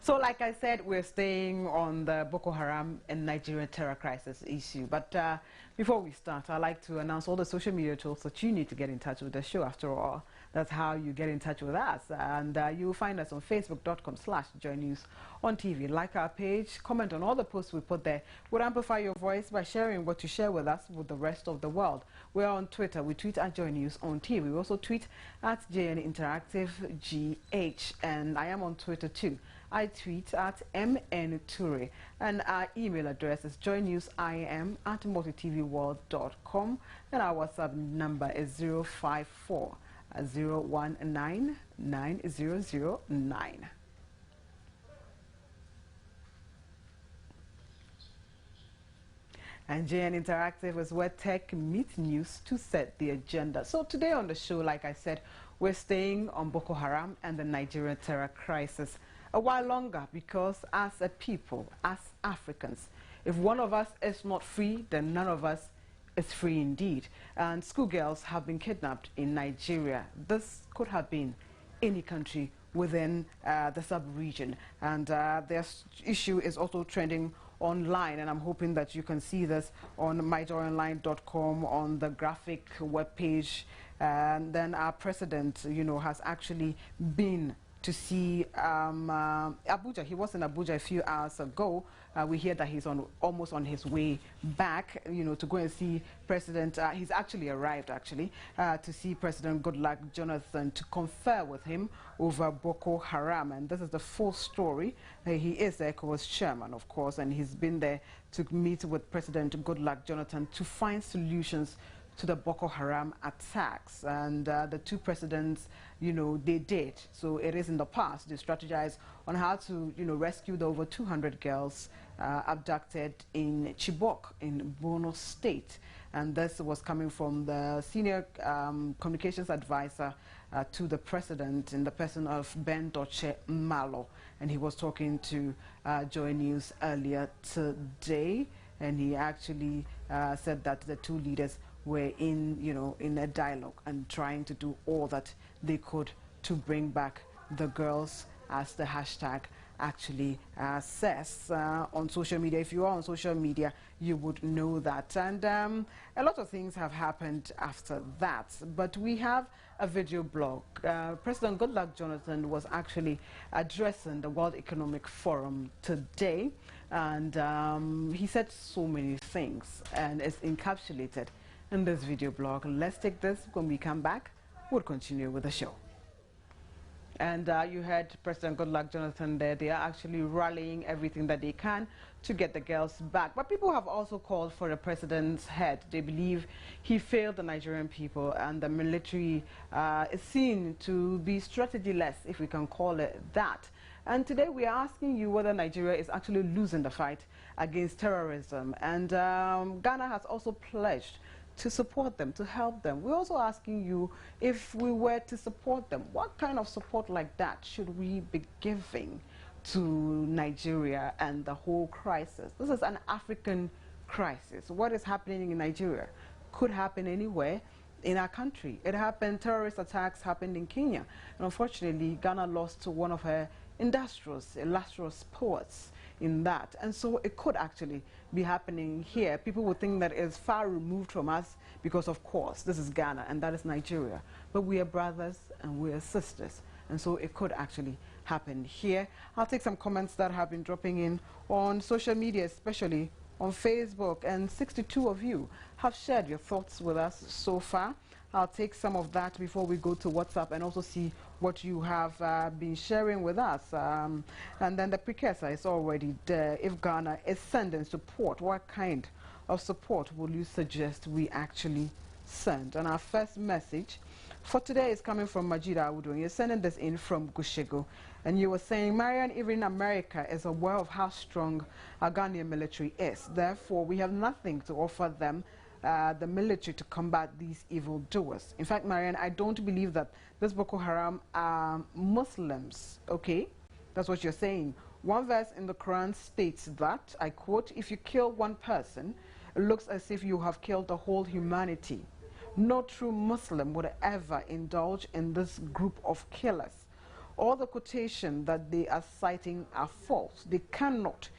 So, like I said, we're staying on the Boko Haram and Nigerian terror crisis issue. But before we start, I'd like to announce all the social media tools that you need to get in touch with the show. After all, that's how you get in touch with us. And you'll find us on facebook.com/joynews on TV. Like our page, comment on all the posts we put there. We'll amplify your voice by sharing what you share with us with the rest of the world. We're on Twitter. We tweet at Joy News on TV. We also tweet at JN Interactive GH. And I am on Twitter too. I tweet at MN Ture, and our email address is joynewsim@multitvworld.com, and our WhatsApp number is 054 019 9009. And JN Interactive is where tech meets news to set the agenda. So today on the show, like I said, we're staying on Boko Haram and the Nigerian terror crisis a while longer, because as a people, as Africans, if one of us is not free, then none of us is free indeed. And schoolgirls have been kidnapped in Nigeria. This could have been any country within the sub-region. And this issue is also trending online, and I'm hoping that you can see this on myjoyonline.com on the graphic web page. And then our president, you know, has actually been to see Abuja. He was in Abuja a few hours ago. We hear that he's almost on his way back, you know, to go and see President. He's actually arrived, to see President Goodluck Jonathan to confer with him over Boko Haram. And this is the full story. He is the ECOWAS chairman, of course, and he's been there to meet with President Goodluck Jonathan to find solutions to the Boko Haram attacks. And the two presidents, you know, they did. So it is in the past. They strategized on how to, you know, rescue the over 200 girls abducted in Chibok in Borno State. And this was coming from the senior communications advisor to the president in the person of Ben Doche Malo. And he was talking to Joy News earlier today. And he actually said that the two leaders were in a dialogue and trying to do all that they could to bring back the girls, as the hashtag actually says on social media. If you are on social media, you would know that. And a lot of things have happened after that. But we have a video blog. President Goodluck Jonathan was actually addressing the World Economic Forum today. And he said so many things, and it's encapsulated in this video blog. Let's take this. When we come back, we'll continue with the show. And you heard President Goodluck Jonathan there. They are actually rallying everything that they can to get the girls back. But people have also called for the president's head. They believe he failed the Nigerian people, and the military is seen to be strategyless, if we can call it that. And today we are asking you whether Nigeria is actually losing the fight against terrorism. And Ghana has also pledged to support them, to help them. We're also asking you, if we were to support them, what kind of support like that should we be giving to Nigeria and the whole crisis? This is an African crisis. What is happening in Nigeria could happen anywhere in our country. It happened, terrorist attacks happened in Kenya. And unfortunately, Ghana lost to one of her illustrious poets in that. And so it could actually be happening here. People would think that it's far removed from us because, of course, this is Ghana and that is Nigeria. But we are brothers and we are sisters. And so it could actually happen here. I'll take some comments that have been dropping in on social media, especially on Facebook. And 62 of you have shared your thoughts with us so far. I'll take some of that before we go to WhatsApp and also see what you have been sharing with us. And then the precursor is already there. If Ghana is sending support, what kind of support will you suggest we actually send? And our first message for today is coming from Majida Awudu. You're sending this in from Gushego. And you were saying, Marian, even America is aware of how strong our Ghanaian military is. Therefore, we have nothing to offer them, the military, to combat these evildoers. In fact, Marianne, I don't believe that this Boko Haram are Muslims, okay? That's what you're saying. One verse in the Quran states that, I quote, if you kill one person, it looks as if you have killed the whole humanity. No true Muslim would ever indulge in this group of killers. All the quotation that they are citing are false. They cannot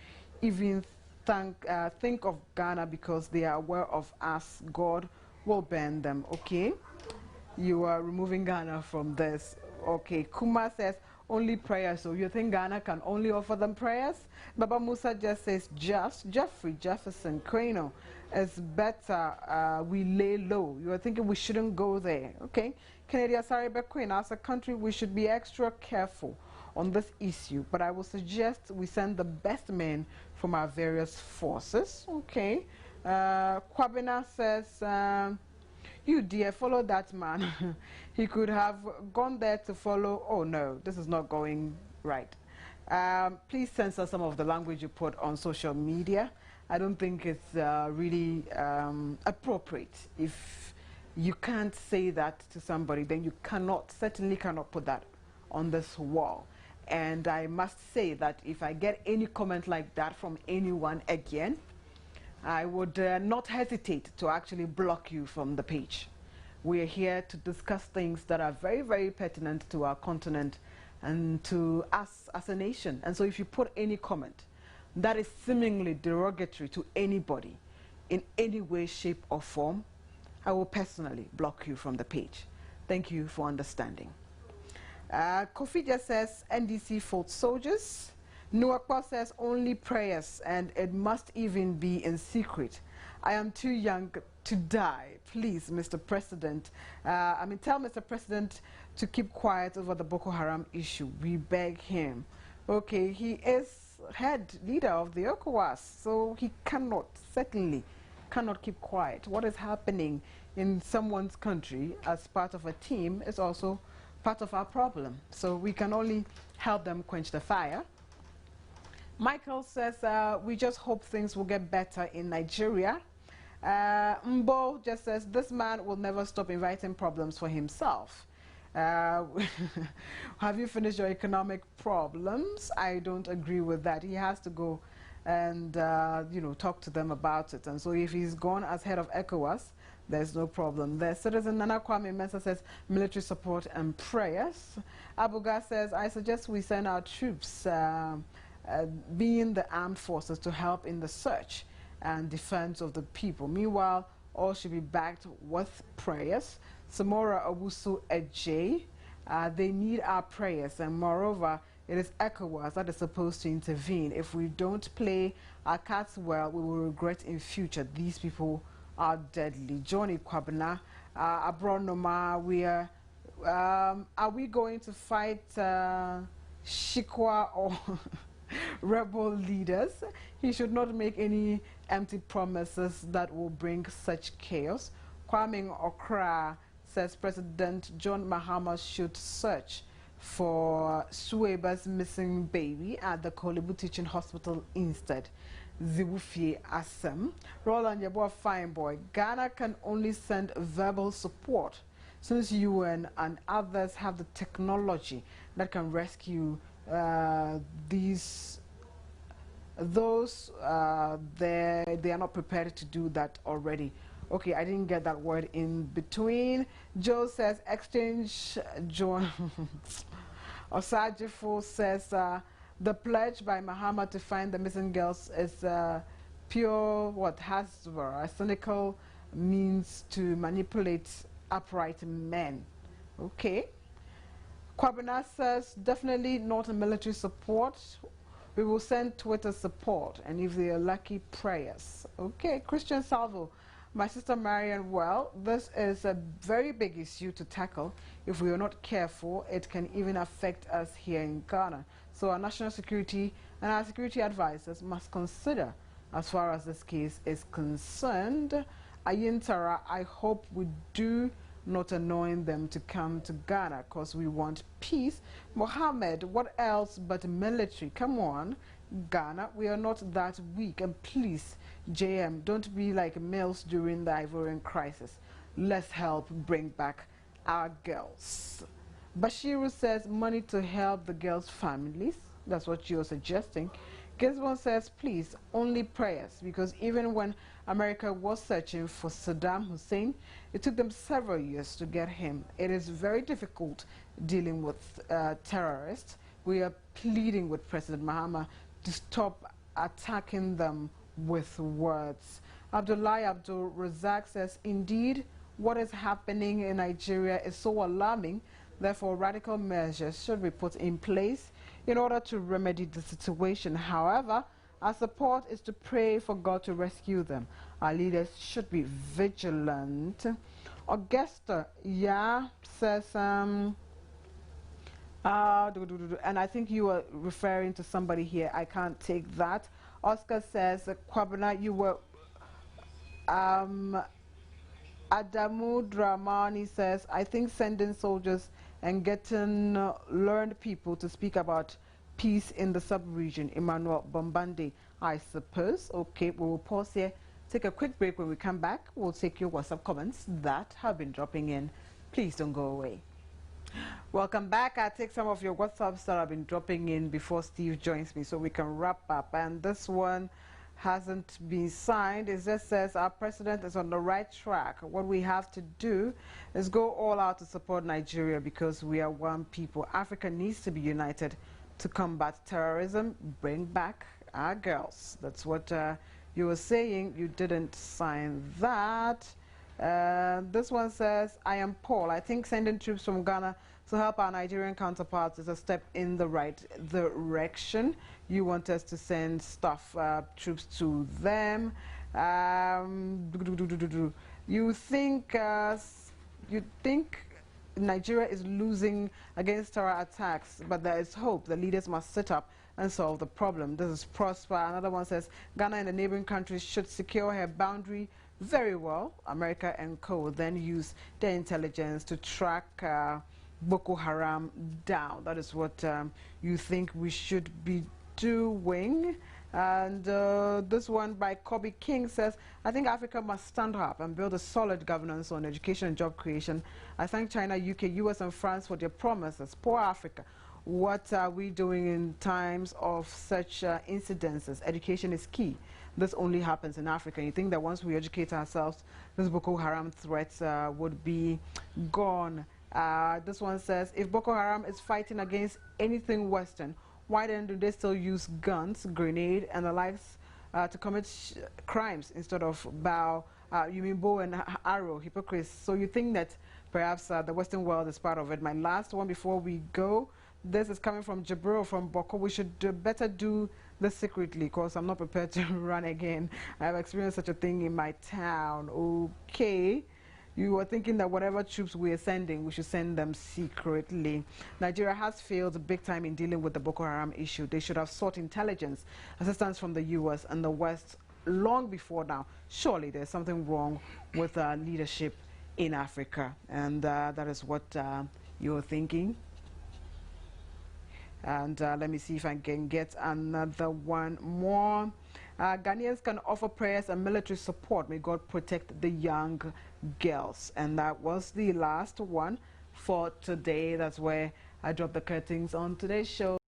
even think of Ghana because they are aware of us. God will ban them. Okay, you are removing Ghana from this. Okay, Kuma says only prayers. So you think Ghana can only offer them prayers? Baba Musa just says Jeffrey Jefferson Crano is better. We lay low. You are thinking we shouldn't go there. Okay, Canada, sorry, but Queen, as a country, we should be extra careful on this issue. But I will suggest we send the best men from our various forces. Okay, Kwabena says. You dear, follow that man. He could have gone there to follow. Oh no, this is not going right. Please censor some of the language you put on social media. I don't think it's really appropriate. If you can't say that to somebody, then you certainly cannot put that on this wall. And I must say that if I get any comment like that from anyone again, I would not hesitate to actually block you from the page. We are here to discuss things that are very, very pertinent to our continent and to us as a nation. And so if you put any comment that is seemingly derogatory to anybody in any way, shape or form, I will personally block you from the page. Thank you for understanding. Kofi just says NDC foot soldiers. Nuakwa says only prayers, and it must even be in secret. I am too young to die. Please, Mr. President. Tell Mr. President to keep quiet over the Boko Haram issue. We beg him. Okay, he is head leader of the ECOWAS, so he certainly cannot keep quiet. What is happening in someone's country as part of a team is also part of our problem. So we can only help them quench the fire. Michael says, we just hope things will get better in Nigeria. Mbo just says, this man will never stop inviting problems for himself. Have you finished your economic problems? I don't agree with that. He has to go and, talk to them about it. And so if he's gone as head of ECOWAS, there's no problem. The citizen Nana Kwame Mensah says, military support and prayers. Abuga says, I suggest we send our troops being the armed forces to help in the search and defense of the people. Meanwhile, all should be backed with prayers. Samora Owusu Ejay, they need our prayers, and moreover, it is ECOWAS that is supposed to intervene. If we don't play our cards well, we will regret in future. These people are deadly. Johnny Kwabena, Abronoma, are we going to fight Shikwa or rebel leaders? He should not make any empty promises that will bring such chaos. Kwame Okra says President John Mahama should search for Sueba's missing baby at the Kolebu Teaching Hospital instead. Ziwufie Asem. Roland Yabo, fine boy. Ghana can only send verbal support since UN and others have the technology that can rescue they are not prepared to do that already. Okay, I didn't get that word in between. Joe says exchange. John Osajifo says the pledge by Mahama to find the missing girls is pure a cynical means to manipulate upright men. Okay. Kwabena says definitely not a military support. We will send Twitter support, and if they are lucky, prayers. Okay, Christian Salvo, my sister Marian, well, this is a very big issue to tackle. If we are not careful, it can even affect us here in Ghana. So our national security and our security advisors must consider as far as this case is concerned. Ayintara, I hope we do not annoying them to come to Ghana because we want peace. Mohammed, what else but military? Come on, Ghana, we are not that weak. And please, JM, don't be like males during the Ivorian crisis. Let's help bring back our girls. Bashiru says money to help the girls' families. That's what you're suggesting. Gizmo says, please, only prayers, because even when America was searching for Saddam Hussein, it took them several years to get him. It is very difficult dealing with terrorists. We are pleading with President Mahama to stop attacking them with words. Abdullah Abdul Razak says, indeed, what is happening in Nigeria is so alarming. Therefore, radical measures should be put in place in order to remedy the situation. However, our support is to pray for God to rescue them. Our leaders should be vigilant. Augusta, yeah, says, and I think you were referring to somebody here. I can't take that. Oscar says, Kwabena, you were, Adamu Dramani says, I think sending soldiers and getting learned people to speak about peace in the sub-region. Emmanuel Bombande, I suppose. Okay, we will pause here, take a quick break. When we come back, we'll take your WhatsApp comments that have been dropping in. Please don't go away. Welcome back. I'll take some of your WhatsApps that have been dropping in before Steve joins me so we can wrap up. And this one hasn't been signed. It just says our president is on the right track. What we have to do is go all out to support Nigeria because we are one people. Africa needs to be united to combat terrorism. Bring back our girls. That's what you were saying. You didn't sign that. This one says, I am Paul. I think sending troops from Ghana to help our Nigerian counterparts is a step in the right direction. You want us to send troops to them. You think Nigeria is losing against terror attacks, but there is hope. The leaders must sit up and solve the problem. This is Prosper. Another one says, Ghana and the neighboring countries should secure her boundary very well. America and co will then use their intelligence to track Boko Haram down. That is what you think we should be doing. And this one by Kobe King says, I think Africa must stand up and build a solid governance on education and job creation. I thank China, UK, US and France for their promises. Poor Africa. What are we doing in times of such incidences? Education is key. This only happens in Africa. You think that once we educate ourselves, this Boko Haram threats would be gone. This one says, if Boko Haram is fighting against anything Western, why then do they still use guns, grenade, and the likes to commit crimes instead of bow and arrow, hypocrites? So you think that perhaps the Western world is part of it. My last one before we go, this is coming from Jabril from Boko. We should better do this secretly because I'm not prepared to run again. I have experienced such a thing in my town. Okay. You were thinking that whatever troops we are sending, we should send them secretly. Nigeria has failed big time in dealing with the Boko Haram issue. They should have sought intelligence assistance from the US and the West long before now. Surely there's something wrong with leadership in Africa. And that is what you're thinking. And let me see if I can get another one more. Ghanaians can offer prayers and military support. May God protect the young girls. And that was the last one for today. That's where I drop the curtains on today's show.